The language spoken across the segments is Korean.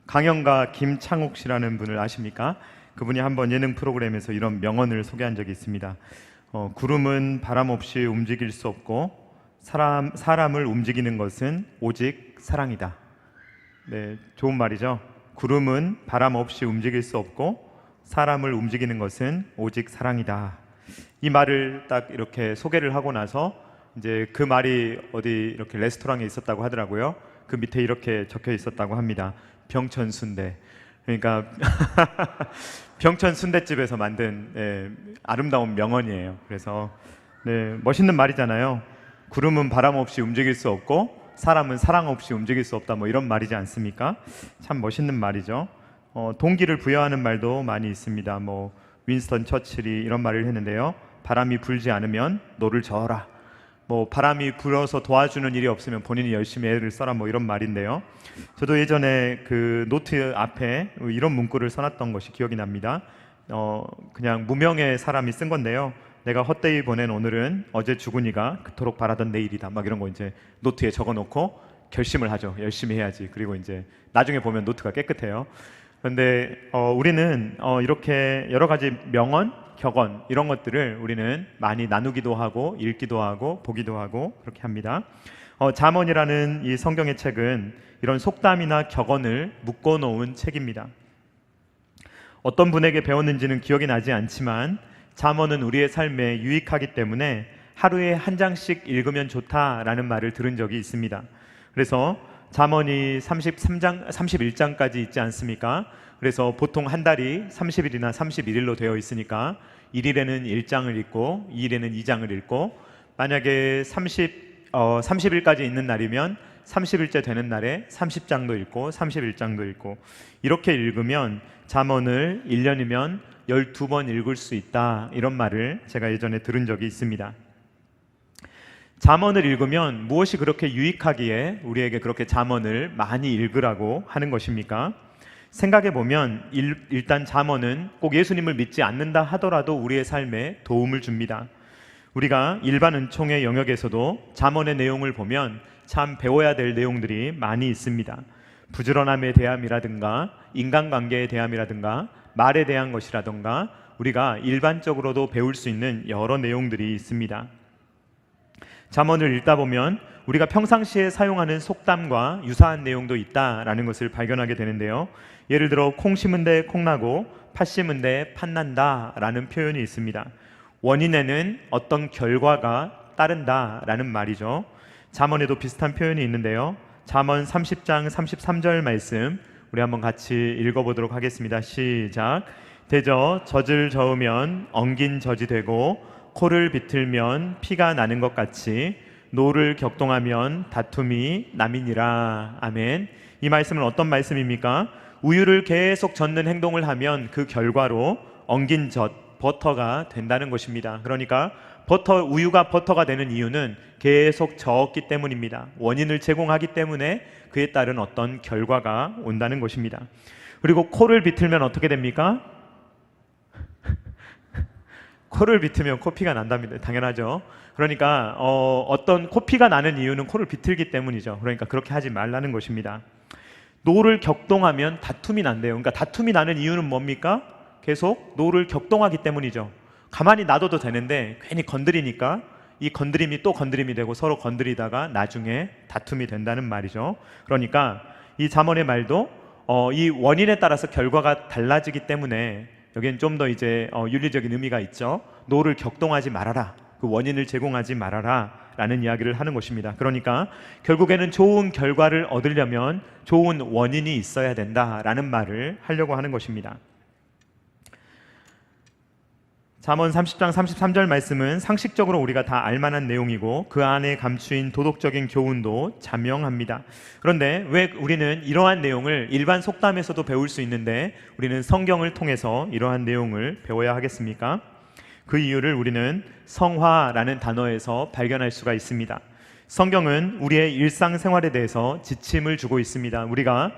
강영가 김창욱 씨라는 분을 아십니까? 그분이 한번 예능 프로그램에서 이런 명언을 소개한 적이 있습니다. 구름은 바람 없이 움직일 수 없고 사람을 움직이는 것은 오직 사랑이다. 네, 좋은 말이죠. 구름은 바람 없이 움직일 수 없고 사람을 움직이는 것은 오직 사랑이다. 이 말을 딱 이렇게 소개를 하고 나서 이제 그 말이 어디 이렇게 레스토랑에 있었다고 하더라고요. 그 밑에 이렇게 적혀 있었다고 합니다. 병천순대. 그러니까 병천순대집에서 만든 아름다운 명언이에요. 그래서 멋있는 말이잖아요. 구름은 바람 없이 움직일 수 없고 사람은 사랑 없이 움직일 수 없다, 뭐 이런 말이지 않습니까? 참 멋있는 말이죠. 동기를 부여하는 말도 많이 있습니다. 뭐 윈스턴 처칠이 이런 말을 했는데요. 바람이 불지 않으면 노를 저어라. 뭐 바람이 불어서 도와주는 일이 없으면 본인이 열심히 애를 써라, 뭐 이런 말인데요. 저도 예전에 그 노트 앞에 이런 문구를 써놨던 것이 기억이 납니다. 그냥 무명의 사람이 쓴 건데요. 내가 헛되이 보낸 오늘은 어제 죽은 이가 그토록 바라던 내일이다, 막 이런 거 이제 노트에 적어놓고 결심을 하죠. 열심히 해야지. 그리고 이제 나중에 보면 노트가 깨끗해요. 그런데 우리는 이렇게 여러 가지 명언, 격언 이런 것들을 우리는 많이 나누기도 하고 읽기도 하고 보기도 하고 그렇게 합니다. 잠언이라는 이 성경의 책은 이런 속담이나 격언을 묶어놓은 책입니다. 어떤 분에게 배웠는지는 기억이 나지 않지만 잠언은 우리의 삶에 유익하기 때문에 하루에 한 장씩 읽으면 좋다라는 말을 들은 적이 있습니다. 그래서 잠언이 31장까지 있지 않습니까? 그래서 보통 한 달이 30일이나 31일로 되어 있으니까 1일에는 1장을 읽고 2일에는 2장을 읽고, 만약에 30일까지 있는 날이면 30일째 되는 날에 30장도 읽고 31장도 읽고, 이렇게 읽으면 잠언을 1년이면 12번 읽을 수 있다, 이런 말을 제가 예전에 들은 적이 있습니다. 잠언을 읽으면 무엇이 그렇게 유익하기에 우리에게 그렇게 잠언을 많이 읽으라고 하는 것입니까? 생각해 보면 일단 잠언은 꼭 예수님을 믿지 않는다 하더라도 우리의 삶에 도움을 줍니다. 우리가 일반 은총의 영역에서도 잠언의 내용을 보면 참 배워야 될 내용들이 많이 있습니다. 부지런함에 대함이라든가 인간관계에 대함이라든가 말에 대한 것이라든가 우리가 일반적으로도 배울 수 있는 여러 내용들이 있습니다. 잠언을 읽다 보면 우리가 평상시에 사용하는 속담과 유사한 내용도 있다라는 것을 발견하게 되는데요. 예를 들어 콩 심은 데 콩나고 팥 심은 데 팥난다 라는 표현이 있습니다. 원인에는 어떤 결과가 따른다라는 말이죠. 잠언에도 비슷한 표현이 있는데요. 잠언 30장 33절 말씀 우리 한번 같이 읽어보도록 하겠습니다. 시작. 대저 젖을 저으면 엉긴 젖이 되고 코를 비틀면 피가 나는 것 같이 노를 격동하면 다툼이 남이니라. 아멘. 이 말씀은 어떤 말씀입니까? 우유를 계속 젓는 행동을 하면 그 결과로 엉긴 젖, 버터가 된다는 것입니다. 그러니까 우유가 버터가 되는 이유는 계속 저었기 때문입니다. 원인을 제공하기 때문에 그에 따른 어떤 결과가 온다는 것입니다. 그리고 코를 비틀면 어떻게 됩니까? 코를 비틀면 코피가 난답니다. 당연하죠. 그러니까 어떤 코피가 나는 이유는 코를 비틀기 때문이죠. 그러니까 그렇게 하지 말라는 것입니다. 노를 격동하면 다툼이 난대요. 그러니까 다툼이 나는 이유는 뭡니까? 계속 노를 격동하기 때문이죠. 가만히 놔둬도 되는데 괜히 건드리니까 이 건드림이 또 건드림이 되고 서로 건드리다가 나중에 다툼이 된다는 말이죠. 그러니까 이 잠언의 말도 이 원인에 따라서 결과가 달라지기 때문에 여기는 좀 더 이제 윤리적인 의미가 있죠. 노를 격동하지 말아라, 그 원인을 제공하지 말아라 라는 이야기를 하는 것입니다. 그러니까 결국에는 좋은 결과를 얻으려면 좋은 원인이 있어야 된다라는 말을 하려고 하는 것입니다. 잠언 30장 33절 말씀은 상식적으로 우리가 다 알만한 내용이고 그 안에 감추인 도덕적인 교훈도 자명합니다. 그런데 왜 우리는 이러한 내용을 일반 속담에서도 배울 수 있는데 우리는 성경을 통해서 이러한 내용을 배워야 하겠습니까? 그 이유를 우리는 성화라는 단어에서 발견할 수가 있습니다. 성경은 우리의 일상생활에 대해서 지침을 주고 있습니다. 우리가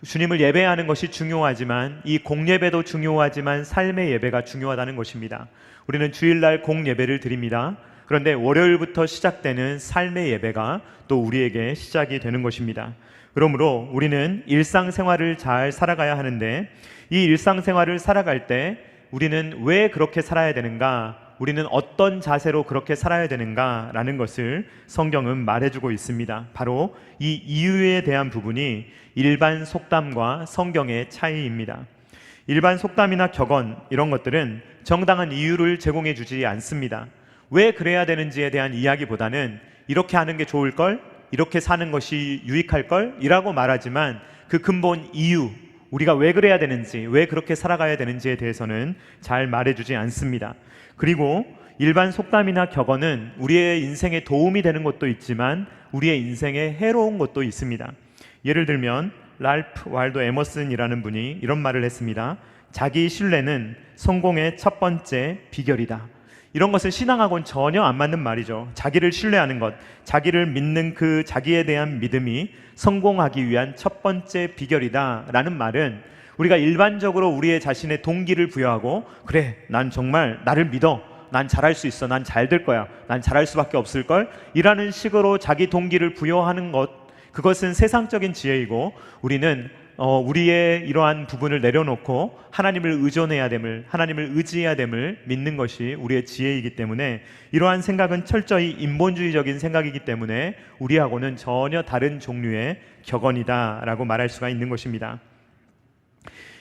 주님을 예배하는 것이 중요하지만 이 공예배도 중요하지만 삶의 예배가 중요하다는 것입니다. 우리는 주일날 공예배를 드립니다. 그런데 월요일부터 시작되는 삶의 예배가 또 우리에게 시작이 되는 것입니다. 그러므로 우리는 일상생활을 잘 살아가야 하는데, 이 일상생활을 살아갈 때 우리는 왜 그렇게 살아야 되는가, 우리는 어떤 자세로 그렇게 살아야 되는가 라는 것을 성경은 말해주고 있습니다. 바로 이 이유에 대한 부분이 일반 속담과 성경의 차이입니다. 일반 속담이나 격언 이런 것들은 정당한 이유를 제공해 주지 않습니다. 왜 그래야 되는지에 대한 이야기보다는 이렇게 하는 게 좋을걸, 이렇게 사는 것이 유익할걸 이라고 말하지만, 그 근본 이유, 우리가 왜 그래야 되는지, 왜 그렇게 살아가야 되는지에 대해서는 잘 말해주지 않습니다. 그리고 일반 속담이나 격언은 우리의 인생에 도움이 되는 것도 있지만 우리의 인생에 해로운 것도 있습니다. 예를 들면 랄프 waldo 에머슨이라는 분이 이런 말을 했습니다. 자기 신뢰는 성공의 첫 번째 비결이다. 이런 것은 신앙하고는 전혀 안 맞는 말이죠. 자기를 신뢰하는 것, 자기를 믿는 그 자기에 대한 믿음이 성공하기 위한 첫 번째 비결이다 라는 말은, 우리가 일반적으로 우리의 자신의 동기를 부여하고, 그래 난 정말 나를 믿어, 난 잘할 수 있어, 난 잘 될 거야, 난 잘할 수밖에 없을걸 이라는 식으로 자기 동기를 부여하는 것, 그것은 세상적인 지혜이고, 우리는 우리의 이러한 부분을 내려놓고 하나님을 의존해야 됨을, 하나님을 의지해야 됨을 믿는 것이 우리의 지혜이기 때문에, 이러한 생각은 철저히 인본주의적인 생각이기 때문에 우리하고는 전혀 다른 종류의 격언이다라고 말할 수가 있는 것입니다.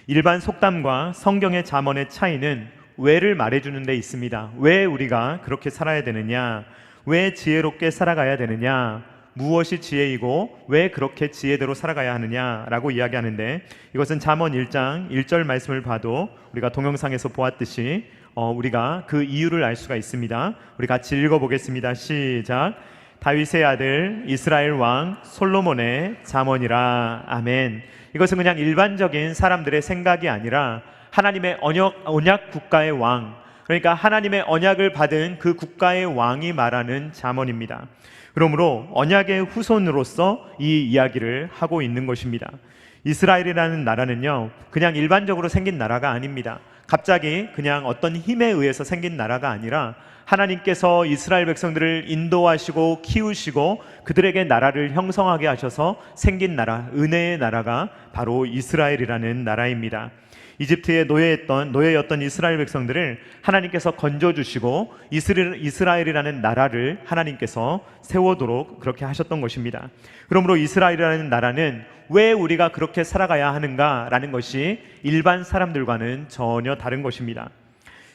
일반 속담과 성경의 잠언의 차이는 왜를 말해주는 데 있습니다. 왜 우리가 그렇게 살아야 되느냐, 왜 지혜롭게 살아가야 되느냐, 무엇이 지혜이고 왜 그렇게 지혜대로 살아가야 하느냐라고 이야기하는데, 이것은 잠언 1장 1절 말씀을 봐도 우리가 동영상에서 보았듯이 우리가 그 이유를 알 수가 있습니다. 우리 같이 읽어보겠습니다. 시작. 다윗의 아들 이스라엘 왕 솔로몬의 잠언이라. 아멘. 이것은 그냥 일반적인 사람들의 생각이 아니라 하나님의 언약 국가의 왕, 그러니까 하나님의 언약을 받은 그 국가의 왕이 말하는 잠언입니다. 그러므로 언약의 후손으로서 이 이야기를 하고 있는 것입니다. 이스라엘이라는 나라는요, 그냥 일반적으로 생긴 나라가 아닙니다. 갑자기 그냥 어떤 힘에 의해서 생긴 나라가 아니라 하나님께서 이스라엘 백성들을 인도하시고 키우시고 그들에게 나라를 형성하게 하셔서 생긴 나라, 은혜의 나라가 바로 이스라엘이라는 나라입니다. 이집트의 노예였던 이스라엘 백성들을 하나님께서 건져주시고 이스라엘이라는 나라를 하나님께서 세우도록 그렇게 하셨던 것입니다. 그러므로 이스라엘이라는 나라는 왜 우리가 그렇게 살아가야 하는가라는 것이 일반 사람들과는 전혀 다른 것입니다.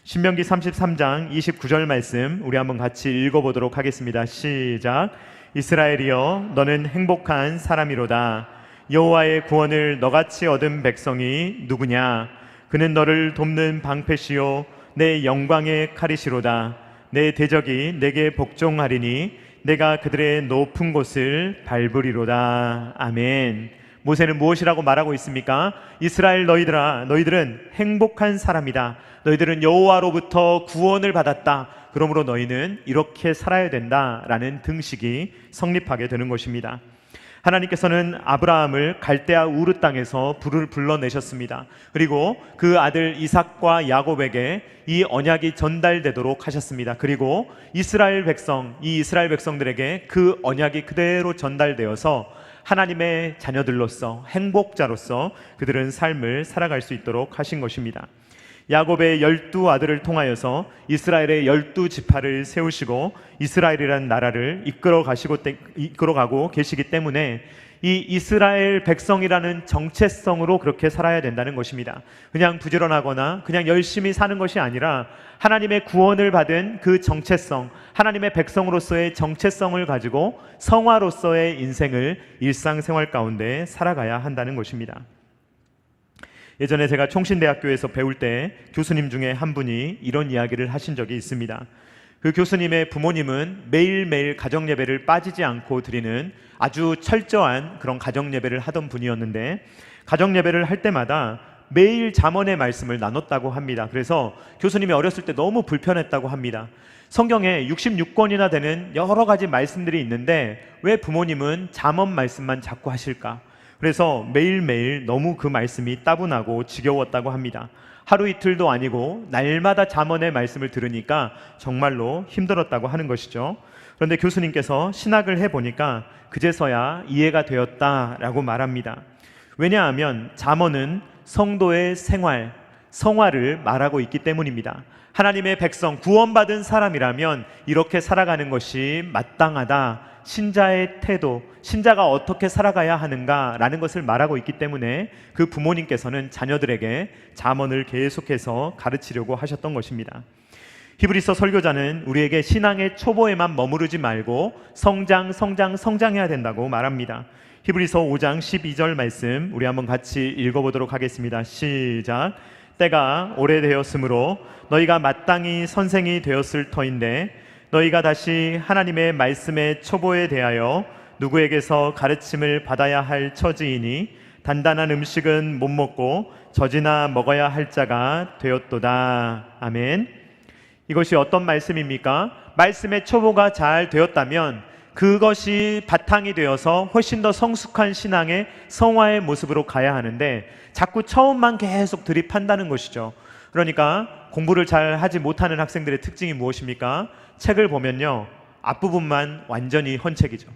신명기 33장 29절 말씀 우리 한번 같이 읽어보도록 하겠습니다. 시작. 이스라엘이여 너는 행복한 사람이로다. 여호와의 구원을 너같이 얻은 백성이 누구냐? 그는 너를 돕는 방패시요 내 영광의 칼이시로다. 내 대적이 내게 복종하리니 내가 그들의 높은 곳을 밟으리로다. 아멘. 모세는 무엇이라고 말하고 있습니까? 이스라엘 너희들아, 너희들은 행복한 사람이다. 너희들은 여호와로부터 구원을 받았다. 그러므로 너희는 이렇게 살아야 된다라는 등식이 성립하게 되는 것입니다. 하나님께서는 아브라함을 갈대아 우르 땅에서 불러내셨습니다. 그리고 그 아들 이삭과 야곱에게 이 언약이 전달되도록 하셨습니다. 그리고 이 이스라엘 백성들에게 그 언약이 그대로 전달되어서 하나님의 자녀들로서, 행복자로서 그들은 삶을 살아갈 수 있도록 하신 것입니다. 야곱의 12 아들을 통하여서 이스라엘의 12지파를 세우시고 이스라엘이라는 나라를 이끌어가고 계시기 때문에 이 이스라엘 백성이라는 정체성으로 그렇게 살아야 된다는 것입니다. 그냥 부지런하거나 그냥 열심히 사는 것이 아니라 하나님의 구원을 받은 그 정체성, 하나님의 백성으로서의 정체성을 가지고 성화로서의 인생을 일상생활 가운데 살아가야 한다는 것입니다. 예전에 제가 총신대학교에서 배울 때 교수님 중에 한 분이 이런 이야기를 하신 적이 있습니다. 그 교수님의 부모님은 매일매일 가정예배를 빠지지 않고 드리는 아주 철저한 그런 가정예배를 하던 분이었는데, 가정예배를 할 때마다 매일 잠언의 말씀을 나눴다고 합니다. 그래서 교수님이 어렸을 때 너무 불편했다고 합니다. 성경에 66권이나 되는 여러 가지 말씀들이 있는데 왜 부모님은 잠언 말씀만 자꾸 하실까? 그래서 매일매일 너무 그 말씀이 따분하고 지겨웠다고 합니다. 하루 이틀도 아니고 날마다 잠언의 말씀을 들으니까 정말로 힘들었다고 하는 것이죠. 그런데 교수님께서 신학을 해보니까 그제서야 이해가 되었다라고 말합니다. 왜냐하면 잠언은 성도의 생활, 성화를 말하고 있기 때문입니다. 하나님의 백성, 구원받은 사람이라면 이렇게 살아가는 것이 마땅하다. 신자의 태도, 신자가 어떻게 살아가야 하는가라는 것을 말하고 있기 때문에 그 부모님께서는 자녀들에게 잠언을 계속해서 가르치려고 하셨던 것입니다. 히브리서 설교자는 우리에게 신앙의 초보에만 머무르지 말고 성장해야 된다고 말합니다. 히브리서 5장 12절 말씀 우리 한번 같이 읽어보도록 하겠습니다. 시작. 때가 오래되었으므로 너희가 마땅히 선생이 되었을 터인데 너희가 다시 하나님의 말씀의 초보에 대하여 누구에게서 가르침을 받아야 할 처지이니 단단한 음식은 못 먹고 젖이나 먹어야 할 자가 되었도다. 아멘. 이것이 어떤 말씀입니까? 말씀의 초보가 잘 되었다면 그것이 바탕이 되어서 훨씬 더 성숙한 신앙의 성화의 모습으로 가야 하는데 자꾸 처음만 계속 들이판다는 것이죠. 그러니까 공부를 잘 하지 못하는 학생들의 특징이 무엇입니까? 책을 보면요, 앞부분만 완전히 헌책이죠.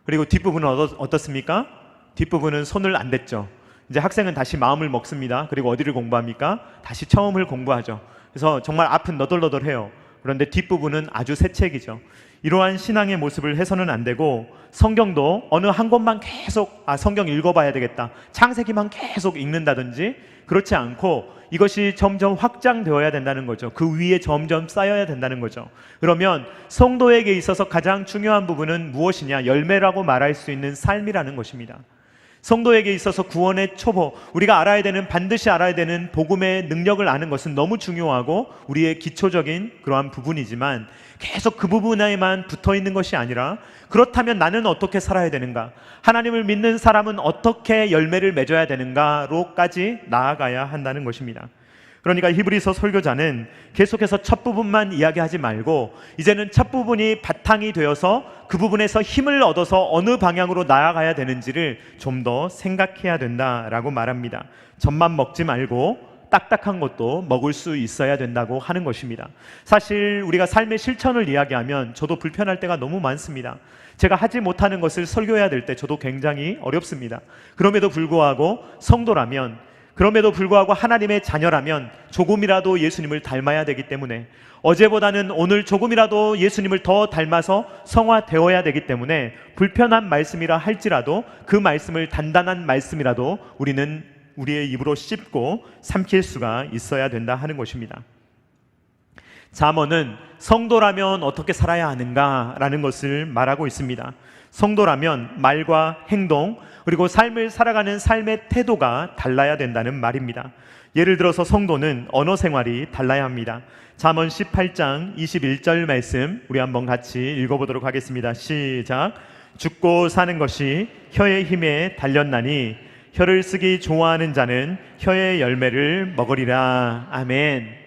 그리고 뒷부분은 어떻습니까? 뒷부분은 손을 안 댔죠. 이제 학생은 다시 마음을 먹습니다. 그리고 어디를 공부합니까? 다시 처음을 공부하죠. 그래서 정말 앞은 너덜너덜해요. 그런데 뒷부분은 아주 새 책이죠. 이러한 신앙의 모습을 해서는 안 되고, 성경도 어느 한 권만 계속 성경 읽어봐야 되겠다, 창세기만 계속 읽는다든지 그렇지 않고 이것이 점점 확장되어야 된다는 거죠. 그 위에 점점 쌓여야 된다는 거죠. 그러면 성도에게 있어서 가장 중요한 부분은 무엇이냐? 열매라고 말할 수 있는 삶이라는 것입니다. 성도에게 있어서 구원의 초보, 우리가 반드시 알아야 되는 복음의 능력을 아는 것은 너무 중요하고 우리의 기초적인 그러한 부분이지만 계속 그 부분에만 붙어 있는 것이 아니라, 그렇다면 나는 어떻게 살아야 되는가? 하나님을 믿는 사람은 어떻게 열매를 맺어야 되는가로까지 나아가야 한다는 것입니다. 그러니까 히브리서 설교자는 계속해서 첫 부분만 이야기하지 말고 이제는 첫 부분이 바탕이 되어서 그 부분에서 힘을 얻어서 어느 방향으로 나아가야 되는지를 좀 더 생각해야 된다라고 말합니다. 젖만 먹지 말고 딱딱한 것도 먹을 수 있어야 된다고 하는 것입니다. 사실 우리가 삶의 실천을 이야기하면 저도 불편할 때가 너무 많습니다. 제가 하지 못하는 것을 설교해야 될 때 저도 굉장히 어렵습니다. 그럼에도 불구하고 성도라면, 그럼에도 불구하고 하나님의 자녀라면 조금이라도 예수님을 닮아야 되기 때문에, 어제보다는 오늘 조금이라도 예수님을 더 닮아서 성화되어야 되기 때문에 불편한 말씀이라 할지라도 그 말씀을 단단한 말씀이라도 우리는 우리의 입으로 씹고 삼킬 수가 있어야 된다 하는 것입니다. 잠언은 성도라면 어떻게 살아야 하는가라는 것을 말하고 있습니다. 성도라면 말과 행동, 그리고 삶을 살아가는 삶의 태도가 달라야 된다는 말입니다. 예를 들어서 성도는 언어 생활이 달라야 합니다. 잠언 18장 21절 말씀 우리 한번 같이 읽어보도록 하겠습니다. 시작. 죽고 사는 것이 혀의 힘에 달렸나니 혀를 쓰기 좋아하는 자는 혀의 열매를 먹으리라. 아멘.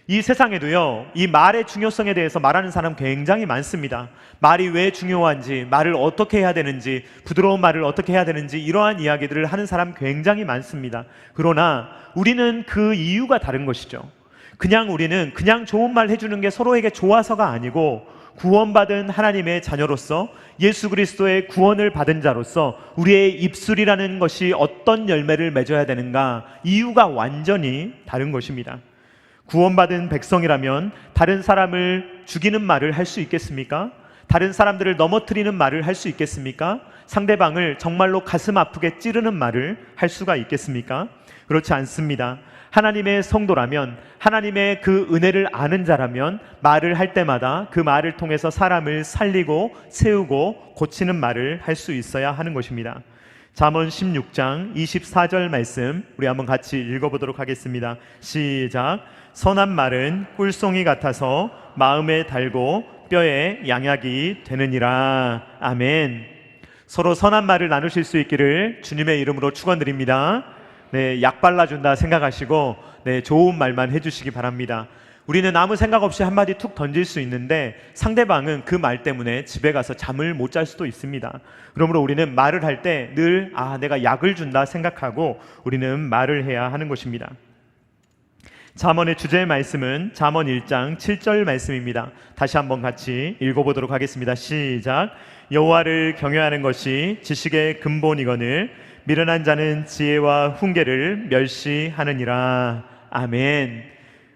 이 세상에도요, 이 말의 중요성에 대해서 말하는 사람 굉장히 많습니다. 말이 왜 중요한지, 말을 어떻게 해야 되는지, 부드러운 말을 어떻게 해야 되는지, 이러한 이야기들을 하는 사람 굉장히 많습니다. 그러나 우리는 그 이유가 다른 것이죠. 우리는 그냥 좋은 말 해주는 게 서로에게 좋아서가 아니고, 구원받은 하나님의 자녀로서, 예수 그리스도의 구원을 받은 자로서 우리의 입술이라는 것이 어떤 열매를 맺어야 되는가, 이유가 완전히 다른 것입니다. 구원받은 백성이라면 다른 사람을 죽이는 말을 할 수 있겠습니까? 다른 사람들을 넘어뜨리는 말을 할 수 있겠습니까? 상대방을 정말로 가슴 아프게 찌르는 말을 할 수가 있겠습니까? 그렇지 않습니다. 하나님의 성도라면, 하나님의 그 은혜를 아는 자라면 말을 할 때마다 그 말을 통해서 사람을 살리고 세우고 고치는 말을 할 수 있어야 하는 것입니다. 잠언 16장 24절 말씀 우리 한번 같이 읽어보도록 하겠습니다. 시작. 선한 말은 꿀송이 같아서 마음에 달고 뼈에 양약이 되느니라. 아멘. 서로 선한 말을 나누실 수 있기를 주님의 이름으로 축원드립니다. 네, 약 발라준다 생각하시고 좋은 말만 해주시기 바랍니다. 우리는 아무 생각 없이 한마디 툭 던질 수 있는데 상대방은 그 말 때문에 집에 가서 잠을 못 잘 수도 있습니다. 그러므로 우리는 말을 할 때 늘 내가 약을 준다 생각하고 우리는 말을 해야 하는 것입니다. 잠언의 주제의 말씀은 잠언 1장 7절 말씀입니다. 다시 한번 같이 읽어보도록 하겠습니다. 시작. 여호와를 경외하는 것이 지식의 근본이거늘 미련한 자는 지혜와 훈계를 멸시하느니라. 아멘.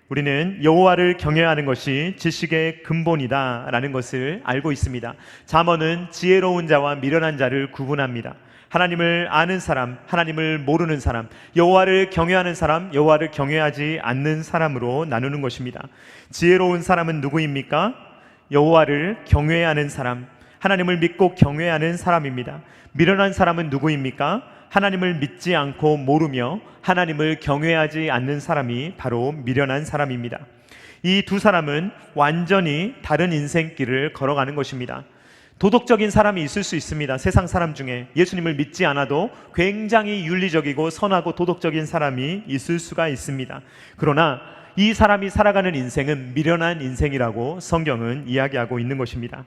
우리는 여호와를 경외하는 것이 지식의 근본이다라는 것을 알고 있습니다. 잠언은 지혜로운 자와 미련한 자를 구분합니다. 하나님을 아는 사람, 하나님을 모르는 사람, 여호와를 경외하는 사람, 여호와를 경외하지 않는 사람으로 나누는 것입니다. 지혜로운 사람은 누구입니까? 여호와를 경외하는 사람, 하나님을 믿고 경외하는 사람입니다. 미련한 사람은 누구입니까? 하나님을 믿지 않고 모르며 하나님을 경외하지 않는 사람이 바로 미련한 사람입니다. 이 두 사람은 완전히 다른 인생길을 걸어가는 것입니다. 도덕적인 사람이 있을 수 있습니다. 세상 사람 중에 예수님을 믿지 않아도 굉장히 윤리적이고 선하고 도덕적인 사람이 있을 수가 있습니다. 그러나 이 사람이 살아가는 인생은 미련한 인생이라고 성경은 이야기하고 있는 것입니다.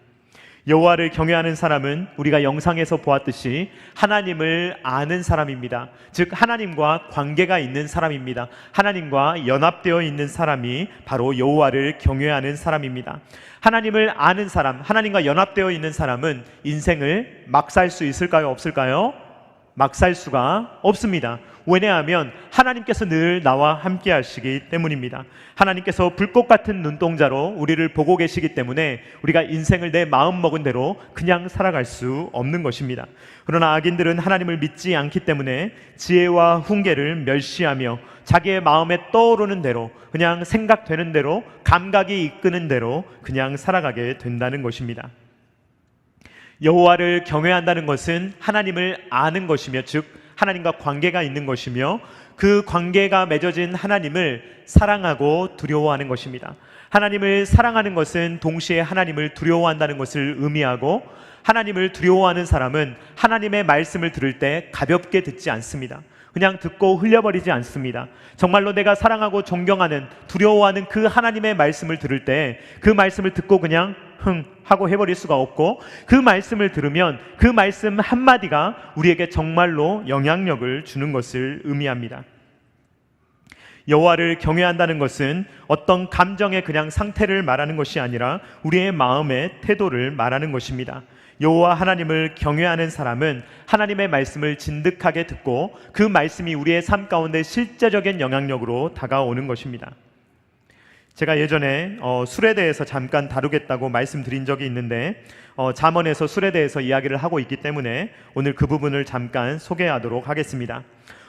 여호와를 경외하는 사람은 우리가 영상에서 보았듯이 하나님을 아는 사람입니다. 즉 하나님과 관계가 있는 사람입니다. 하나님과 연합되어 있는 사람이 바로 여호와를 경외하는 사람입니다. 하나님을 아는 사람, 하나님과 연합되어 있는 사람은 인생을 막 살 수 있을까요? 없을까요? 막 살 수가 없습니다. 왜냐하면 하나님께서 늘 나와 함께 하시기 때문입니다. 하나님께서 불꽃 같은 눈동자로 우리를 보고 계시기 때문에 우리가 인생을 내 마음 먹은 대로 그냥 살아갈 수 없는 것입니다. 그러나 악인들은 하나님을 믿지 않기 때문에 지혜와 훈계를 멸시하며 자기의 마음에 떠오르는 대로, 그냥 생각되는 대로, 감각이 이끄는 대로 그냥 살아가게 된다는 것입니다. 여호와를 경외한다는 것은 하나님을 아는 것이며, 즉 하나님과 관계가 있는 것이며, 그 관계가 맺어진 하나님을 사랑하고 두려워하는 것입니다. 하나님을 사랑하는 것은 동시에 하나님을 두려워한다는 것을 의미하고, 하나님을 두려워하는 사람은 하나님의 말씀을 들을 때 가볍게 듣지 않습니다. 그냥 듣고 흘려버리지 않습니다. 정말로 내가 사랑하고 존경하는, 두려워하는 그 하나님의 말씀을 들을 때 그 말씀을 듣고 그냥 하고 해버릴 수가 없고, 그 말씀을 들으면 그 말씀 한마디가 우리에게 정말로 영향력을 주는 것을 의미합니다. 여호와를 경외한다는 것은 어떤 감정의 그냥 상태를 말하는 것이 아니라 우리의 마음의 태도를 말하는 것입니다. 여호와 하나님을 경외하는 사람은 하나님의 말씀을 진득하게 듣고 그 말씀이 우리의 삶 가운데 실제적인 영향력으로 다가오는 것입니다. 제가 예전에 술에 대해서 잠깐 다루겠다고 말씀드린 적이 있는데 잠언에서 술에 대해서 이야기를 하고 있기 때문에 오늘 그 부분을 잠깐 소개하도록 하겠습니다.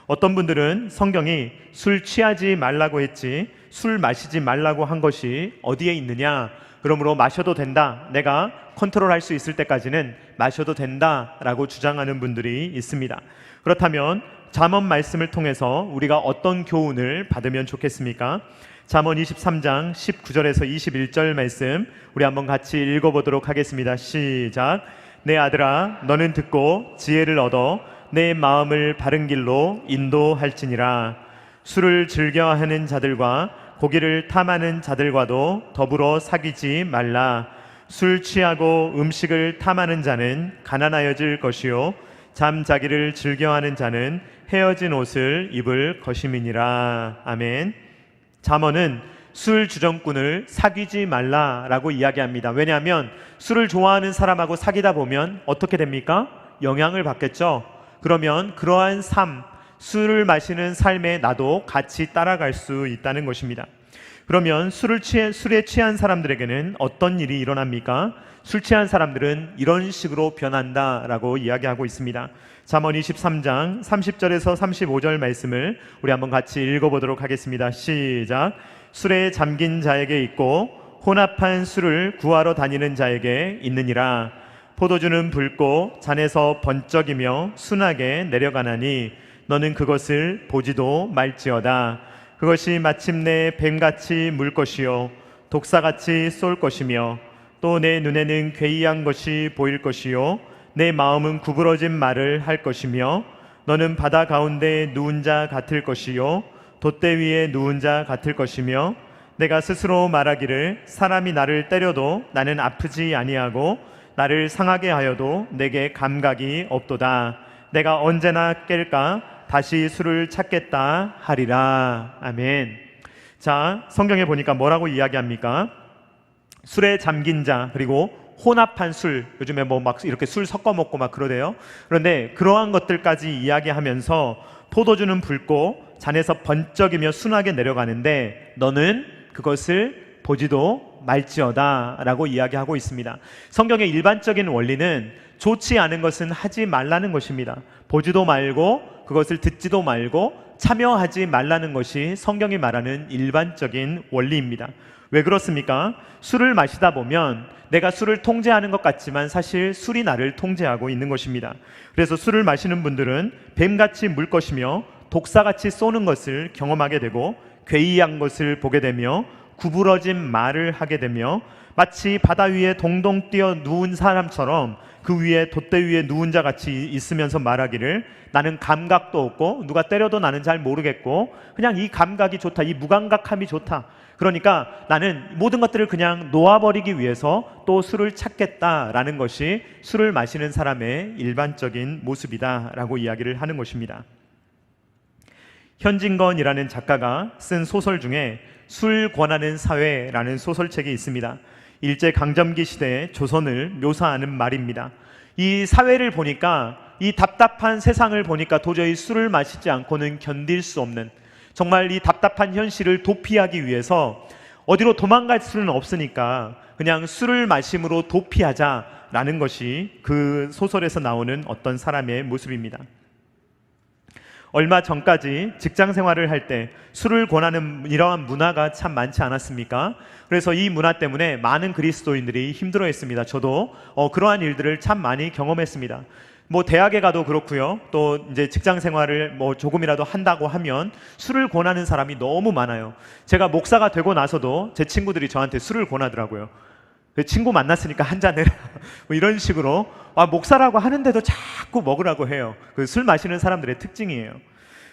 어떤 분들은 성경이 술 취하지 말라고 했지 술 마시지 말라고 한 것이 어디에 있느냐, 그러므로 마셔도 된다, 내가 컨트롤할 수 있을 때까지는 마셔도 된다라고 주장하는 분들이 있습니다. 그렇다면 잠언 말씀을 통해서 우리가 어떤 교훈을 받으면 좋겠습니까? 잠언 23장 19절에서 21절 말씀 우리 한번 같이 읽어보도록 하겠습니다. 시작. 내 아들아, 너는 듣고 지혜를 얻어 내 마음을 바른 길로 인도할지니라. 술을 즐겨하는 자들과 고기를 탐하는 자들과도 더불어 사귀지 말라. 술 취하고 음식을 탐하는 자는 가난하여질 것이요 잠자기를 즐겨하는 자는 헤어진 옷을 입을 것임이니라. 아멘. 잠언은 술 주정꾼을 사귀지 말라라고 이야기합니다. 왜냐하면 술을 좋아하는 사람하고 사귀다 보면 어떻게 됩니까? 영향을 받겠죠. 그러면 그러한 삶, 술을 마시는 삶에 나도 같이 따라갈 수 있다는 것입니다. 그러면 술에 취한 사람들에게는 어떤 일이 일어납니까? 술 취한 사람들은 이런 식으로 변한다라고 이야기하고 있습니다. 잠언 23장 30절에서 35절 말씀을 우리 한번 같이 읽어보도록 하겠습니다. 시작. 술에 잠긴 자에게 있고 혼합한 술을 구하러 다니는 자에게 있느니라. 포도주는 붉고 잔에서 번쩍이며 순하게 내려가나니 너는 그것을 보지도 말지어다. 그것이 마침내 뱀같이 물 것이요 독사같이 쏠 것이며 또 내 눈에는 괴이한 것이 보일 것이요 내 마음은 구부러진 말을 할 것이며 너는 바다 가운데 누운 자 같을 것이요 돛대 위에 누운 자 같을 것이며 내가 스스로 말하기를 사람이 나를 때려도 나는 아프지 아니하고 나를 상하게 하여도 내게 감각이 없도다. 내가 언제나 깰까 다시 술을 찾겠다 하리라. 아멘. 자, 성경에 보니까 뭐라고 이야기합니까? 술에 잠긴 자, 그리고 혼합한 술, 요즘에 뭐 막 이렇게 술 섞어 먹고 막 그러대요. 그런데 그러한 것들까지 이야기하면서 포도주는 붉고 잔에서 번쩍이며 순하게 내려가는데 너는 그것을 보지도 말지어다 라고 이야기하고 있습니다. 성경의 일반적인 원리는 좋지 않은 것은 하지 말라는 것입니다. 보지도 말고 그것을 듣지도 말고 참여하지 말라는 것이 성경이 말하는 일반적인 원리입니다. 왜 그렇습니까? 술을 마시다 보면 내가 술을 통제하는 것 같지만 사실 술이 나를 통제하고 있는 것입니다. 그래서 술을 마시는 분들은 뱀같이 물 것이며 독사같이 쏘는 것을 경험하게 되고 괴이한 것을 보게 되며 구부러진 말을 하게 되며 마치 바다 위에 동동 뛰어 누운 사람처럼 그 위에 돛대 위에 누운 자 같이 있으면서 말하기를 나는 감각도 없고 누가 때려도 나는 잘 모르겠고 그냥 이 감각이 좋다, 이 무감각함이 좋다. 그러니까 나는 모든 것들을 그냥 놓아버리기 위해서 또 술을 찾겠다라는 것이 술을 마시는 사람의 일반적인 모습이다라고 이야기를 하는 것입니다. 현진건이라는 작가가 쓴 소설 중에 술 권하는 사회라는 소설책이 있습니다. 일제강점기 시대의 조선을 묘사하는 말입니다. 이 사회를 보니까, 이 답답한 세상을 보니까 도저히 술을 마시지 않고는 견딜 수 없는, 정말 이 답답한 현실을 도피하기 위해서 어디로 도망갈 수는 없으니까 그냥 술을 마심으로 도피하자라는 것이 그 소설에서 나오는 어떤 사람의 모습입니다. 얼마 전까지 직장 생활을 할 때 술을 권하는 이러한 문화가 참 많지 않았습니까? 그래서 이 문화 때문에 많은 그리스도인들이 힘들어했습니다. 저도 그러한 일들을 참 많이 경험했습니다. 뭐 대학에 가도 그렇고요. 또 이제 직장 생활을 뭐 조금이라도 한다고 하면 술을 권하는 사람이 너무 많아요. 제가 목사가 되고 나서도 제 친구들이 저한테 술을 권하더라고요. 친구 만났으니까 한잔 해라 뭐 이런 식으로 목사라고 하는데도 자꾸 먹으라고 해요. 그 술 마시는 사람들의 특징이에요.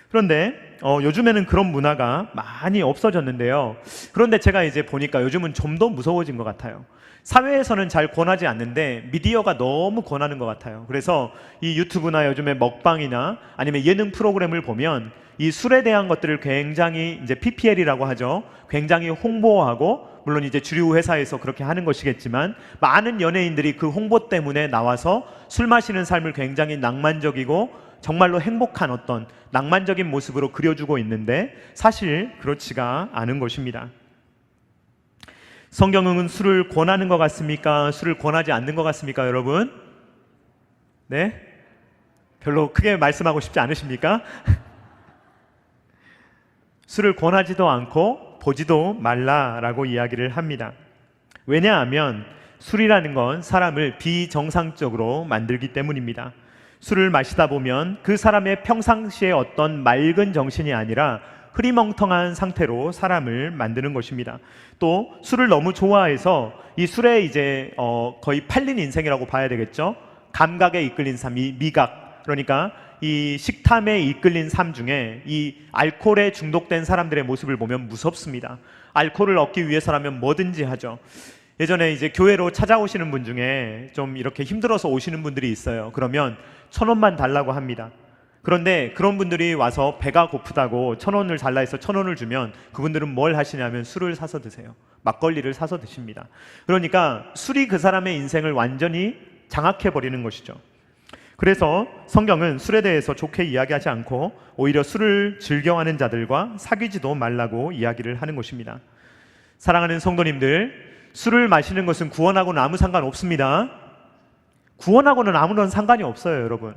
그런데 요즘에는 그런 문화가 많이 없어졌는데요. 그런데 제가 이제 보니까 요즘은 좀 더 무서워진 것 같아요. 사회에서는 잘 권하지 않는데 미디어가 너무 권하는 것 같아요. 그래서 이 유튜브나 요즘에 먹방이나 아니면 예능 프로그램을 보면 이 술에 대한 것들을 굉장히 이제 PPL이라고 하죠. 굉장히 홍보하고, 물론 이제 주류 회사에서 그렇게 하는 것이겠지만 많은 연예인들이 그 홍보 때문에 나와서 술 마시는 삶을 굉장히 낭만적이고 정말로 행복한 어떤 낭만적인 모습으로 그려주고 있는데 사실 그렇지가 않은 것입니다. 성경은 술을 권하는 것 같습니까? 술을 권하지 않는 것 같습니까, 여러분? 네? 별로 크게 말씀하고 싶지 않으십니까? 술을 권하지도 않고 보지도 말라라고 이야기를 합니다. 왜냐하면 술이라는 건 사람을 비정상적으로 만들기 때문입니다. 술을 마시다 보면 그 사람의 평상시의 어떤 맑은 정신이 아니라 흐리멍텅한 상태로 사람을 만드는 것입니다. 또 술을 너무 좋아해서 이 술에 이제 거의 팔린 인생이라고 봐야 되겠죠. 감각에 이끌린 삶, 이 미각, 그러니까 이 식탐에 이끌린 삶 중에 이 알코올에 중독된 사람들의 모습을 보면 무섭습니다. 알코올을 얻기 위해서라면 뭐든지 하죠. 예전에 이제 교회로 찾아오시는 분 중에 좀 이렇게 힘들어서 오시는 분들이 있어요. 그러면 1,000원만 달라고 합니다. 그런데 그런 분들이 와서 배가 고프다고 1,000원을 달라 해서 1,000원을 주면 그분들은 뭘 하시냐면 술을 사서 드세요. 막걸리를 사서 드십니다. 그러니까 술이 그 사람의 인생을 완전히 장악해버리는 것이죠. 그래서 성경은 술에 대해서 좋게 이야기하지 않고 오히려 술을 즐겨하는 자들과 사귀지도 말라고 이야기를 하는 것입니다. 사랑하는 성도님들, 술을 마시는 것은 구원하고는 아무 상관없습니다. 구원하고는 아무런 상관이 없어요, 여러분.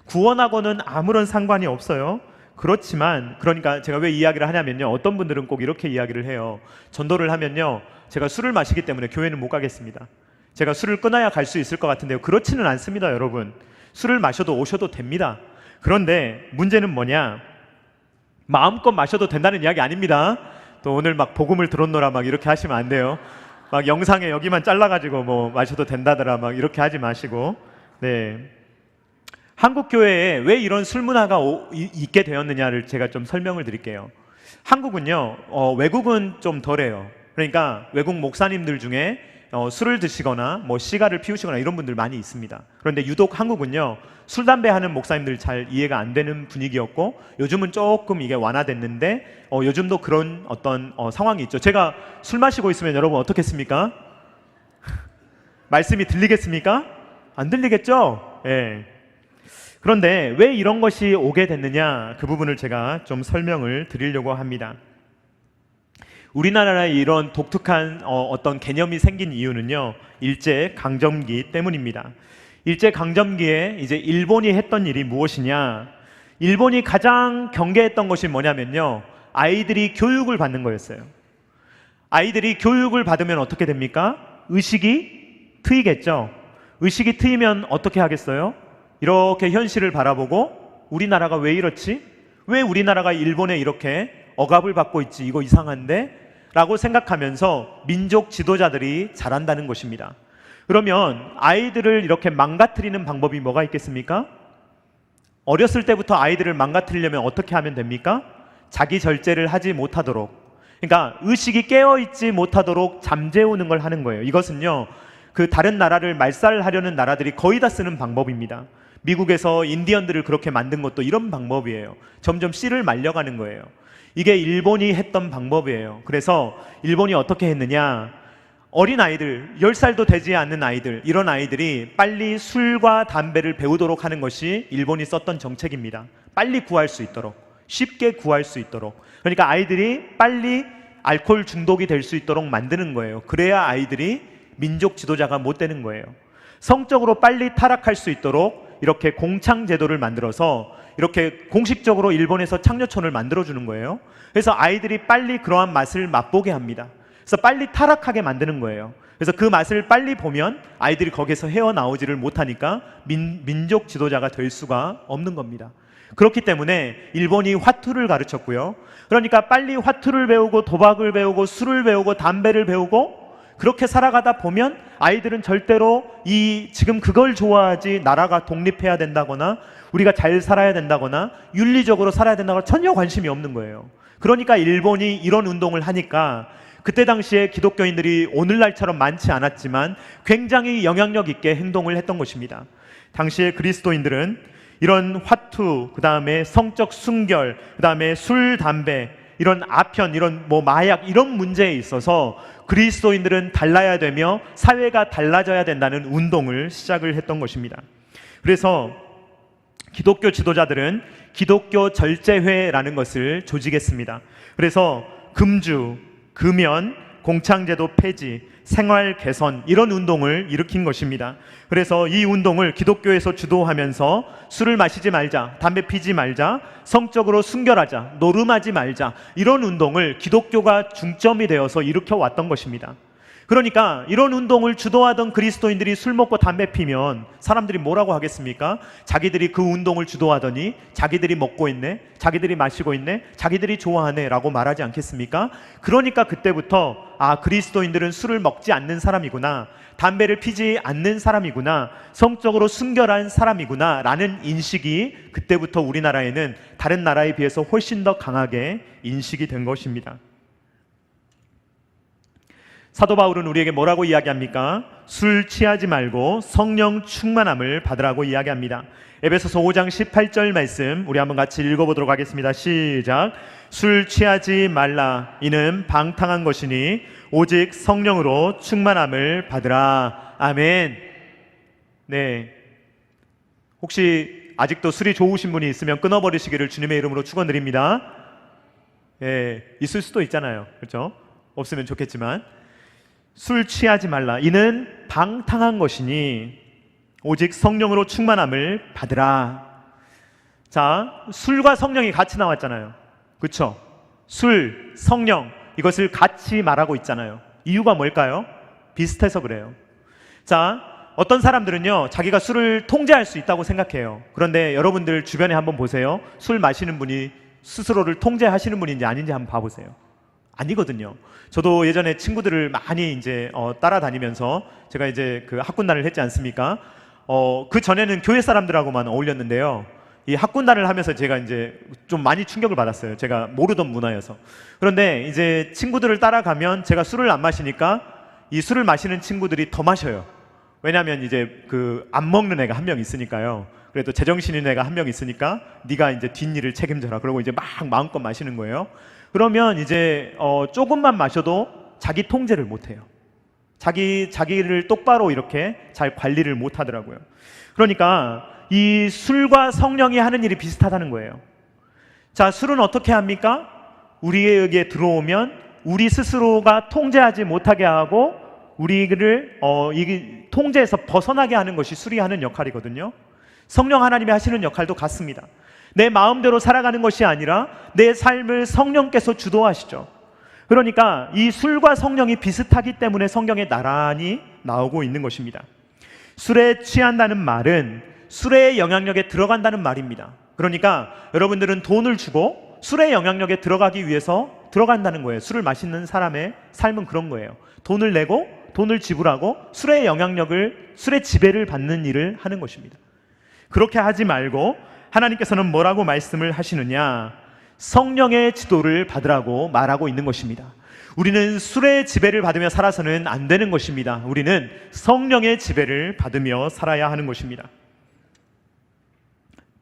구원하고는 아무런 상관이 없어요. 그렇지만, 그러니까 제가 왜 이야기를 하냐면요, 어떤 분들은 꼭 이렇게 이야기를 해요. 전도를 하면요, 제가 술을 마시기 때문에 교회는 못 가겠습니다. 제가 술을 끊어야 갈 수 있을 것 같은데요. 그렇지는 않습니다, 여러분. 술을 마셔도 오셔도 됩니다. 그런데 문제는 뭐냐, 마음껏 마셔도 된다는 이야기 아닙니다. 또 오늘 막 복음을 들었노라 막 이렇게 하시면 안 돼요. 막 영상에 여기만 잘라가지고 뭐 마셔도 된다더라 막 이렇게 하지 마시고. 네, 한국 교회에 왜 이런 술 문화가 있게 되었느냐를 제가 좀 설명을 드릴게요. 한국은요, 외국은 좀 덜해요. 그러니까 외국 목사님들 중에 술을 드시거나 뭐 시가를 피우시거나 이런 분들 많이 있습니다. 그런데 유독 한국은요, 술 담배 하는 목사님들 잘 이해가 안 되는 분위기였고, 요즘은 조금 이게 완화됐는데 요즘도 그런 어떤 상황이 있죠. 제가 술 마시고 있으면 여러분 어떻겠습니까? 말씀이 들리겠습니까? 안 들리겠죠? 예. 그런데 왜 이런 것이 오게 됐느냐, 그 부분을 제가 좀 설명을 드리려고 합니다. 우리나라에 이런 독특한 어떤 개념이 생긴 이유는요, 일제 강점기 때문입니다. 일제 강점기에 이제 일본이 했던 일이 무엇이냐, 일본이 가장 경계했던 것이 뭐냐면요, 아이들이 교육을 받는 거였어요. 아이들이 교육을 받으면 어떻게 됩니까? 의식이 트이겠죠. 의식이 트이면 어떻게 하겠어요? 이렇게 현실을 바라보고, 우리나라가 왜 이렇지? 왜 우리나라가 일본에 이렇게 억압을 받고 있지? 이거 이상한데? 라고 생각하면서 민족 지도자들이 잘한다는 것입니다. 그러면 아이들을 이렇게 망가뜨리는 방법이 뭐가 있겠습니까? 어렸을 때부터 아이들을 망가뜨리려면 어떻게 하면 됩니까? 자기 절제를 하지 못하도록, 그러니까 의식이 깨어있지 못하도록 잠재우는 걸 하는 거예요. 이것은요, 그 다른 나라를 말살하려는 나라들이 거의 다 쓰는 방법입니다. 미국에서 인디언들을 그렇게 만든 것도 이런 방법이에요. 점점 씨를 말려가는 거예요. 이게 일본이 했던 방법이에요. 그래서 일본이 어떻게 했느냐, 어린 아이들, 10살도 되지 않는 아이들, 이런 아이들이 빨리 술과 담배를 배우도록 하는 것이 일본이 썼던 정책입니다. 빨리 구할 수 있도록, 쉽게 구할 수 있도록. 그러니까 아이들이 빨리 알코올 중독이 될 수 있도록 만드는 거예요. 그래야 아이들이 민족 지도자가 못 되는 거예요. 성적으로 빨리 타락할 수 있도록 이렇게 공창 제도를 만들어서 이렇게 공식적으로 일본에서 창녀촌을 만들어주는 거예요. 그래서 아이들이 빨리 그러한 맛을 맛보게 합니다. 그래서 빨리 타락하게 만드는 거예요. 그래서 그 맛을 빨리 보면 아이들이 거기서 헤어나오지를 못하니까 민족 지도자가 될 수가 없는 겁니다. 그렇기 때문에 일본이 화투를 가르쳤고요. 그러니까 빨리 화투를 배우고 도박을 배우고 술을 배우고 담배를 배우고 그렇게 살아가다 보면 아이들은 절대로 지금 그걸 좋아하지, 나라가 독립해야 된다거나 우리가 잘 살아야 된다거나 윤리적으로 살아야 된다거나 전혀 관심이 없는 거예요. 그러니까 일본이 이런 운동을 하니까 그때 당시에 기독교인들이 오늘날처럼 많지 않았지만 굉장히 영향력 있게 행동을 했던 것입니다. 당시에 그리스도인들은 이런 화투, 그 다음에 성적 순결, 그 다음에 술, 담배, 이런 아편, 이런 마약, 이런 문제에 있어서 그리스도인들은 달라야 되며 사회가 달라져야 된다는 운동을 시작을 했던 것입니다. 그래서 기독교 지도자들은 기독교 절제회라는 것을 조직했습니다. 그래서 금주, 금연, 공창제도 폐지, 생활 개선, 이런 운동을 일으킨 것입니다. 그래서 이 운동을 기독교에서 주도하면서 술을 마시지 말자, 담배 피지 말자, 성적으로 순결하자, 노름하지 말자, 이런 운동을 기독교가 중점이 되어서 일으켜 왔던 것입니다. 그러니까 이런 운동을 주도하던 그리스도인들이 술 먹고 담배 피면 사람들이 뭐라고 하겠습니까? 자기들이 그 운동을 주도하더니 자기들이 먹고 있네, 자기들이 마시고 있네, 자기들이 좋아하네 라고 말하지 않겠습니까? 그러니까 그때부터 그리스도인들은 술을 먹지 않는 사람이구나, 담배를 피지 않는 사람이구나, 성적으로 순결한 사람이구나 라는 인식이 그때부터 우리나라에는 다른 나라에 비해서 훨씬 더 강하게 인식이 된 것입니다. 사도 바울은 우리에게 뭐라고 이야기합니까? 술 취하지 말고 성령 충만함을 받으라고 이야기합니다. 에베소서 5장 18절 말씀 우리 한번 같이 읽어보도록 하겠습니다. 시작. 술 취하지 말라. 이는 방탕한 것이니 오직 성령으로 충만함을 받으라. 아멘. 네. 혹시 아직도 술이 좋으신 분이 있으면 끊어버리시기를 주님의 이름으로 축원드립니다. 있을 수도 있잖아요. 그렇죠? 없으면 좋겠지만. 술 취하지 말라. 이는 방탕한 것이니 오직 성령으로 충만함을 받으라. 자, 술과 성령이 같이 나왔잖아요. 그렇죠? 술, 성령, 이것을 같이 말하고 있잖아요. 이유가 뭘까요? 비슷해서 그래요. 자, 어떤 사람들은요, 자기가 술을 통제할 수 있다고 생각해요. 그런데 여러분들 주변에 한번 보세요. 술 마시는 분이 스스로를 통제하시는 분인지 아닌지 한번 봐보세요. 아니거든요. 저도 예전에 친구들을 많이 이제 따라다니면서 제가 이제 그 학군단을 했지 않습니까? 그 전에는 교회 사람들하고만 어울렸는데요. 이 학군단을 하면서 제가 이제 좀 많이 충격을 받았어요. 제가 모르던 문화여서. 그런데 이제 친구들을 따라가면 제가 술을 안 마시니까 이 술을 마시는 친구들이 더 마셔요. 왜냐하면 이제 그 안 먹는 애가 한 명 있으니까요. 그래도 제정신인 애가 한 명 있으니까 네가 이제 뒷일을 책임져라. 그러고 이제 막 마음껏 마시는 거예요. 그러면 이제 조금만 마셔도 자기 통제를 못 해요. 자기를 똑바로 이렇게 잘 관리를 못 하더라고요. 그러니까 이 술과 성령이 하는 일이 비슷하다는 거예요. 자, 술은 어떻게 합니까? 우리에게 들어오면 우리 스스로가 통제하지 못하게 하고 우리를 이 통제에서 벗어나게 하는 것이 술이 하는 역할이거든요. 성령 하나님이 하시는 역할도 같습니다. 내 마음대로 살아가는 것이 아니라 내 삶을 성령께서 주도하시죠. 그러니까 이 술과 성령이 비슷하기 때문에 성경에 나란히 나오고 있는 것입니다. 술에 취한다는 말은 술의 영향력에 들어간다는 말입니다. 그러니까 여러분들은 돈을 주고 술의 영향력에 들어가기 위해서 들어간다는 거예요. 술을 마시는 사람의 삶은 그런 거예요. 돈을 내고 돈을 지불하고 술의 영향력을, 술의 지배를 받는 일을 하는 것입니다. 그렇게 하지 말고 하나님께서는 뭐라고 말씀을 하시느냐? 성령의 지도를 받으라고 말하고 있는 것입니다. 우리는 술의 지배를 받으며 살아서는 안 되는 것입니다. 우리는 성령의 지배를 받으며 살아야 하는 것입니다.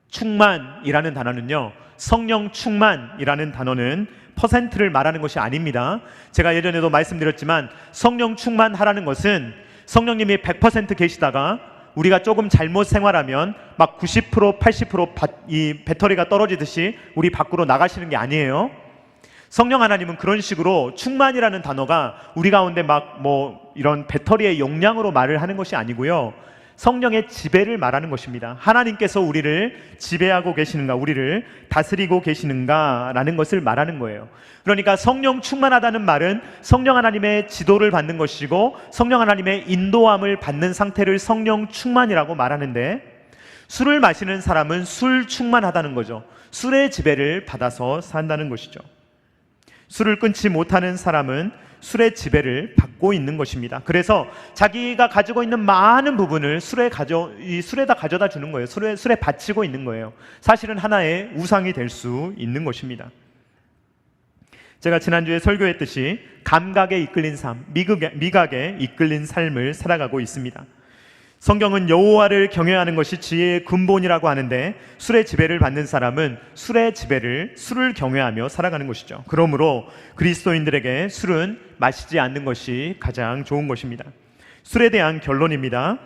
충만이라는 단어는요, 성령 충만이라는 단어는 퍼센트를 말하는 것이 아닙니다. 제가 예전에도 말씀드렸지만 성령 충만하라는 것은 성령님이 100% 계시다가 우리가 조금 잘못 생활하면 막 90%, 80% 이 배터리가 떨어지듯이 우리 밖으로 나가시는 게 아니에요. 성령 하나님은 그런 식으로 충만이라는 단어가 우리 가운데 막 뭐 이런 배터리의 용량으로 말을 하는 것이 아니고요, 성령의 지배를 말하는 것입니다. 하나님께서 우리를 지배하고 계시는가, 우리를 다스리고 계시는가 라는 것을 말하는 거예요. 그러니까 성령 충만하다는 말은 성령 하나님의 지도를 받는 것이고 성령 하나님의 인도함을 받는 상태를 성령 충만이라고 말하는데, 술을 마시는 사람은 술 충만하다는 거죠. 술의 지배를 받아서 산다는 것이죠. 술을 끊지 못하는 사람은 술의 지배를 받고 있는 것입니다. 그래서 자기가 가지고 있는 많은 부분을 술에다 가져다 주는 거예요. 술에 바치고 있는 거예요. 사실은 하나의 우상이 될 수 있는 것입니다. 제가 지난주에 설교했듯이 감각에 이끌린 삶, 미각에 이끌린 삶을 살아가고 있습니다. 성경은 여호와를 경외하는 것이 지혜의 근본이라고 하는데, 술의 지배를 받는 사람은 술을 경외하며 살아가는 것이죠. 그러므로 그리스도인들에게 술은 마시지 않는 것이 가장 좋은 것입니다. 술에 대한 결론입니다.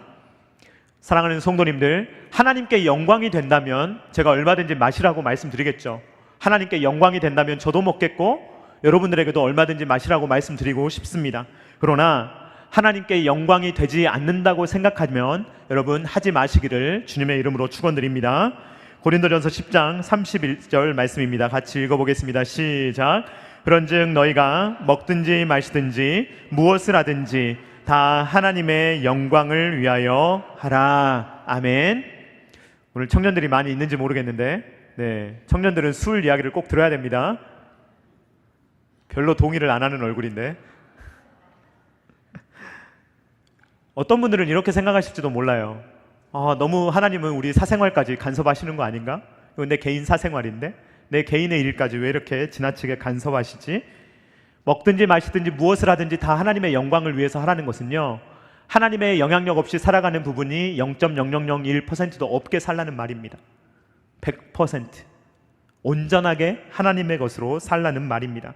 사랑하는 성도님들, 하나님께 영광이 된다면 제가 얼마든지 마시라고 말씀드리겠죠. 하나님께 영광이 된다면 저도 먹겠고 여러분들에게도 얼마든지 마시라고 말씀드리고 싶습니다. 그러나 하나님께 영광이 되지 않는다고 생각하면 여러분 하지 마시기를 주님의 이름으로 축원드립니다. 고린도전서 10장 31절 말씀입니다. 같이 읽어보겠습니다. 시작. 그런즉 너희가 먹든지 마시든지 무엇을 하든지 다 하나님의 영광을 위하여 하라. 아멘. 오늘 청년들이 많이 있는지 모르겠는데, 청년들은 술 이야기를 꼭 들어야 됩니다. 별로 동의를 안 하는 얼굴인데, 어떤 분들은 이렇게 생각하실지도 몰라요. 너무 하나님은 우리 사생활까지 간섭하시는 거 아닌가? 이건 내 개인 사생활인데 내 개인의 일까지 왜 이렇게 지나치게 간섭하시지? 먹든지 마시든지 무엇을 하든지 다 하나님의 영광을 위해서 하라는 것은요, 하나님의 영향력 없이 살아가는 부분이 0.0001%도 없게 살라는 말입니다. 100% 온전하게 하나님의 것으로 살라는 말입니다.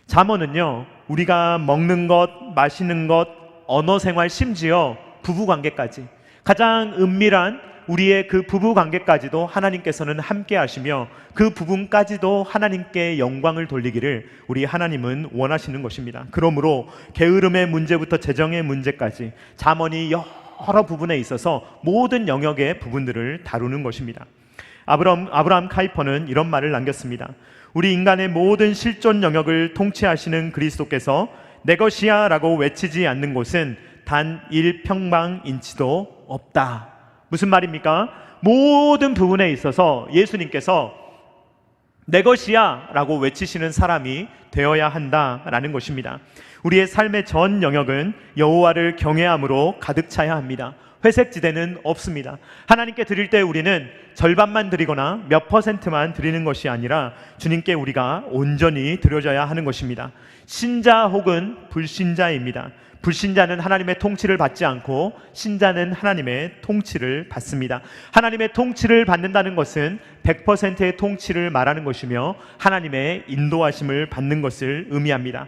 잠언은요, 우리가 먹는 것, 마시는 것, 언어생활, 심지어 부부관계까지, 가장 은밀한 우리의 그 부부관계까지도 하나님께서는 함께 하시며 그 부분까지도 하나님께 영광을 돌리기를 우리 하나님은 원하시는 것입니다. 그러므로 게으름의 문제부터 재정의 문제까지 잠언이 여러 부분에 있어서 모든 영역의 부분들을 다루는 것입니다. 아브라함 카이퍼는 이런 말을 남겼습니다. 우리 인간의 모든 실존 영역을 통치하시는 그리스도께서 내 것이야 라고 외치지 않는 곳은 단 1평방인치도 없다. 무슨 말입니까? 모든 부분에 있어서 예수님께서 내 것이야 라고 외치시는 사람이 되어야 한다라는 것입니다. 우리의 삶의 전 영역은 여호와를 경외함으로 가득 차야 합니다. 회색지대는 없습니다. 하나님께 드릴 때 우리는 절반만 드리거나 몇 %만 드리는 것이 아니라 주님께 우리가 온전히 드려져야 하는 것입니다. 신자 혹은 불신자입니다. 불신자는 하나님의 통치를 받지 않고 신자는 하나님의 통치를 받습니다. 하나님의 통치를 받는다는 것은 100%의 통치를 말하는 것이며 하나님의 인도하심을 받는 것을 의미합니다.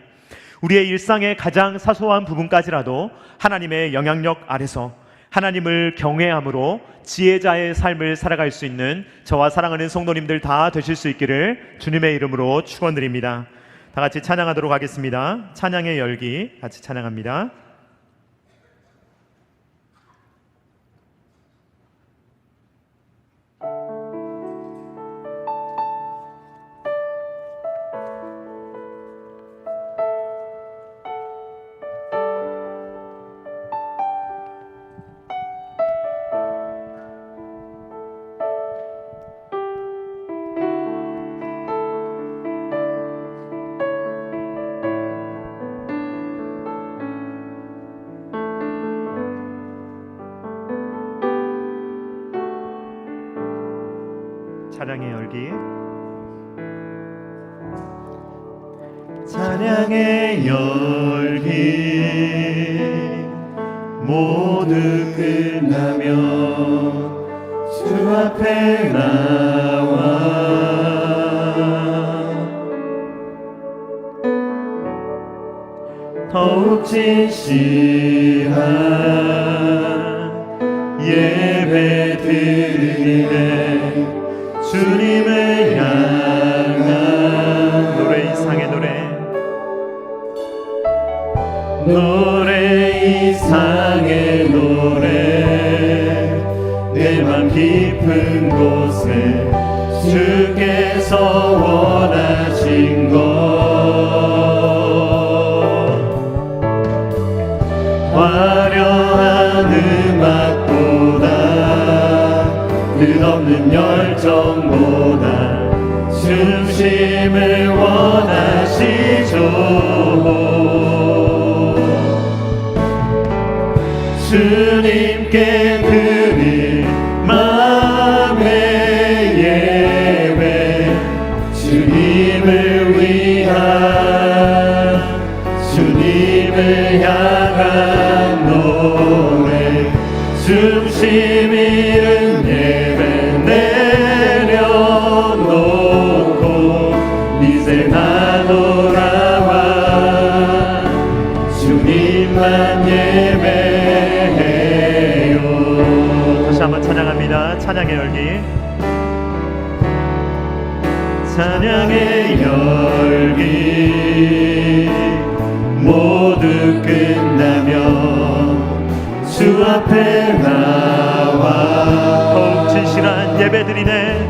우리의 일상의 가장 사소한 부분까지라도 하나님의 영향력 아래서 하나님을 경외함으로 지혜자의 삶을 살아갈 수 있는 저와 사랑하는 성도님들 다 되실 수 있기를 주님의 이름으로 축원드립니다. 다 같이 찬양하도록 하겠습니다. 찬양의 열기 같이 찬양합니다. 찬양의 열기 찬양의 열기 모두 끝나면 주 앞에 나와 더욱 진실한 예배 드리네 주님을 향한 노래 이상의 노래 이상의 노래 내 맘 깊은 곳에 주께서 원하신 것 화려한 음악보다 끝없는 열정보다 중심을 원하시죠. 주님께 드릴 마음의 예배 주님을 위한 주님을 향한 노래 중심 잃은 예배 내려놓고 이제 나 돌아와 주님만 예배해요. 다시 한번 찬양합니다. 찬양의 열기 찬양의 열기 모두 끝나면 주 앞에 나와 더욱 진실한 예배드리네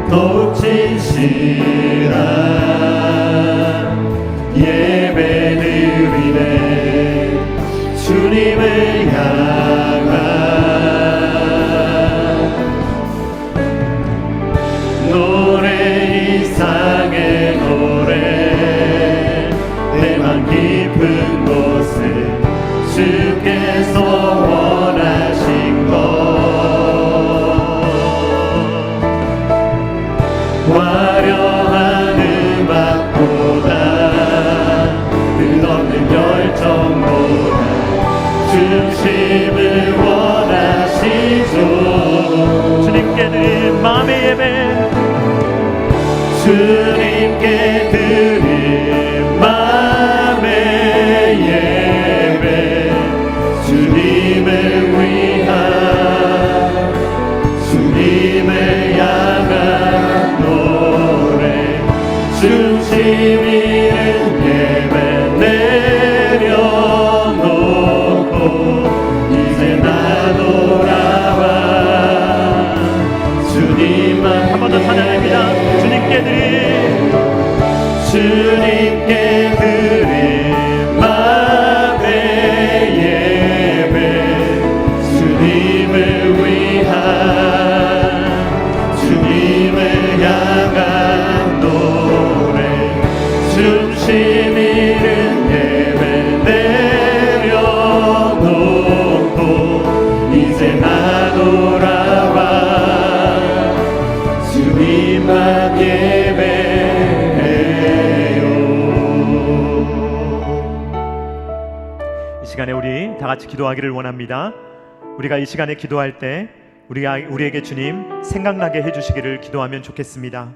더욱 진실한 예배드리네 주님을 향한 노래 이상의 노래 내 맘 깊은 곳에 주께서 원하신 것 화려한 음악보다 끝없는 열정보다 중심을 원하시죠. 주님께 드릴 마음의 예배 주님께 드릴 마음의 예배 주님을 위한 주님을 향한 노래 중심 잃은 예배 내려놓고 이제 나 돌아와 주님만 한 번 더 찬양합니다. 주님께 드릴 마음의 예배 주님을 위한 주님을 향한 노래 중심 잃은 예배 내려놓고 이 시간에 우리 다 같이 기도하기를 원합니다. 우리가 이 시간에 기도할 때 우리에게 주님 생각나게 해주시기를 기도하면 좋겠습니다.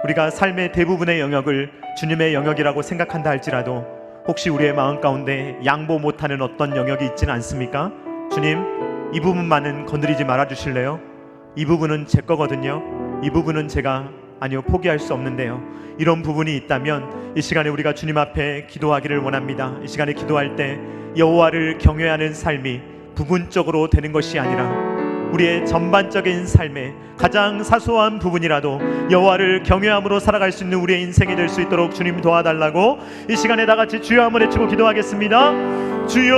우리가 삶의 대부분의 영역을 주님의 영역이라고 생각한다 할지라도 혹시 우리의 마음 가운데 양보 못하는 어떤 영역이 있지는 않습니까? 주님, 이 부분만은 건드리지 말아 주실래요? 이 부분은 제 거거든요. 이 부분은 제가 포기할 수 없는데요. 이런 부분이 있다면 이 시간에 우리가 주님 앞에 기도하기를 원합니다. 이 시간에 기도할 때 여호와를 경외하는 삶이 부분적으로 되는 것이 아니라 우리의 전반적인 삶의 가장 사소한 부분이라도 여호와를 경외함으로 살아갈 수 있는 우리의 인생이 될 수 있도록 주님 도와달라고 이 시간에 다 같이 주여 한번 외치고 기도하겠습니다. 주여,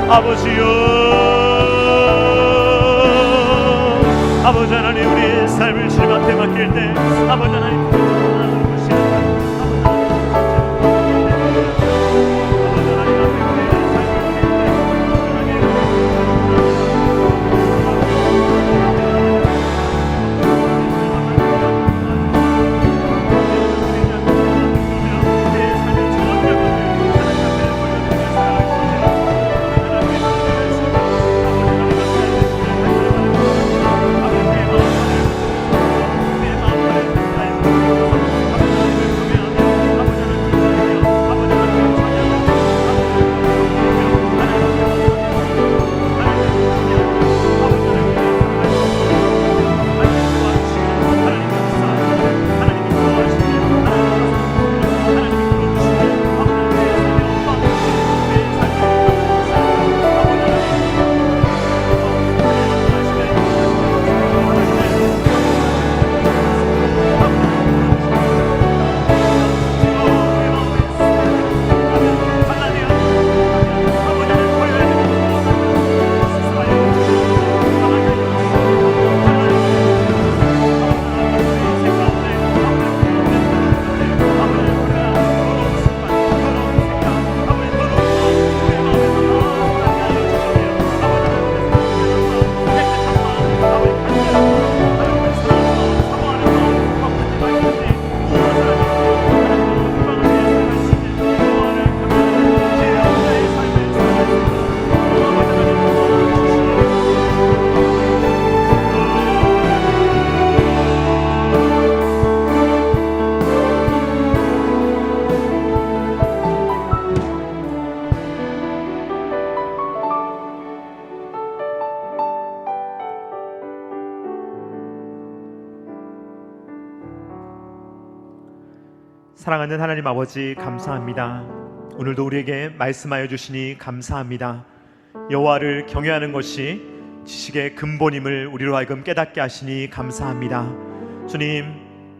아버지여, 아버지 하나님, 우리의 삶을 주님 앞에 맡길 때 아버지 하나님 사랑하는 하나님 아버지, 감사합니다. 오늘도 우리에게 말씀하여 주시니 감사합니다. 여호와를 경외하는 것이 지식의 근본임을 우리로 하여금 깨닫게 하시니 감사합니다. 주님,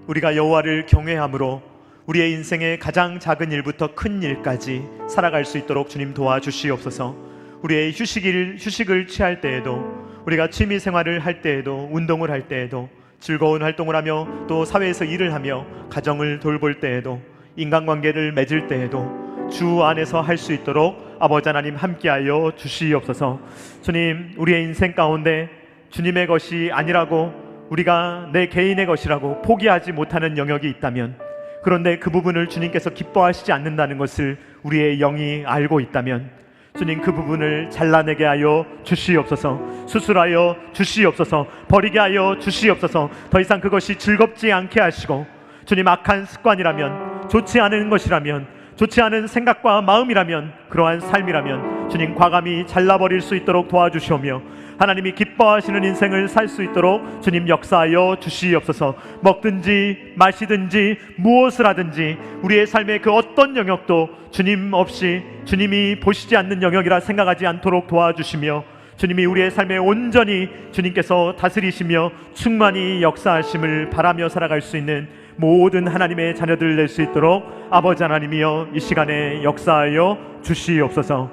우리가 여호와를 경외함으로 우리의 인생의 가장 작은 일부터 큰 일까지 살아갈 수 있도록 주님 도와주시옵소서. 우리의 휴식을 취할 때에도, 우리가 취미 생활을 할 때에도, 운동을 할 때에도, 즐거운 활동을 하며 또 사회에서 일을 하며 가정을 돌볼 때에도, 인간관계를 맺을 때에도 주 안에서 할 수 있도록 아버지 하나님 함께하여 주시옵소서. 주님, 우리의 인생 가운데 주님의 것이 아니라고, 우리가 내 개인의 것이라고 포기하지 못하는 영역이 있다면, 그런데 그 부분을 주님께서 기뻐하시지 않는다는 것을 우리의 영이 알고 있다면 주님, 그 부분을 잘라내게 하여 주시옵소서. 수술하여 주시옵소서. 버리게 하여 주시옵소서. 더 이상 그것이 즐겁지 않게 하시고, 주님, 악한 습관이라면, 좋지 않은 것이라면, 좋지 않은 생각과 마음이라면, 그러한 삶이라면 주님 과감히 잘라버릴 수 있도록 도와주시오며, 하나님이 기뻐하시는 인생을 살 수 있도록 주님 역사하여 주시옵소서. 먹든지 마시든지 무엇을 하든지 우리의 삶의 그 어떤 영역도 주님 없이, 주님이 보시지 않는 영역이라 생각하지 않도록 도와주시며, 주님이 우리의 삶에 온전히 주님께서 다스리시며 충만히 역사하심을 바라며 살아갈 수 있는 모든 하나님의 자녀들 될 수 있도록 아버지 하나님이여 이 시간에 역사하여 주시옵소서.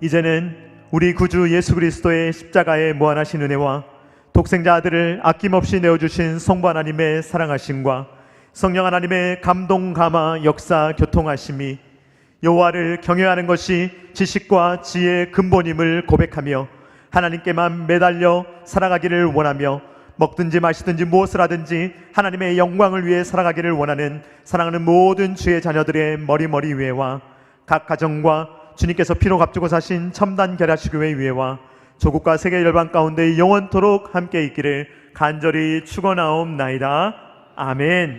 이제는 우리 구주 예수 그리스도의 십자가의 무한하신 은혜와 독생자 아들을 아낌없이 내어주신 성부 하나님의 사랑하심과 성령 하나님의 감동, 감화, 역사, 교통하심이 여호와를 경외하는 것이 지식과 지혜의 근본임을 고백하며 하나님께만 매달려 살아가기를 원하며 먹든지 마시든지 무엇을 하든지 하나님의 영광을 위해 살아가기를 원하는 사랑하는 모든 주의 자녀들의 머리 위에와 각 가정과 주님께서 피로 값주고 사신 첨단 계략교회 위에와 조국과 세계 열방 가운데 영원토록 함께 있기를 간절히 축원하옵나이다. 아멘.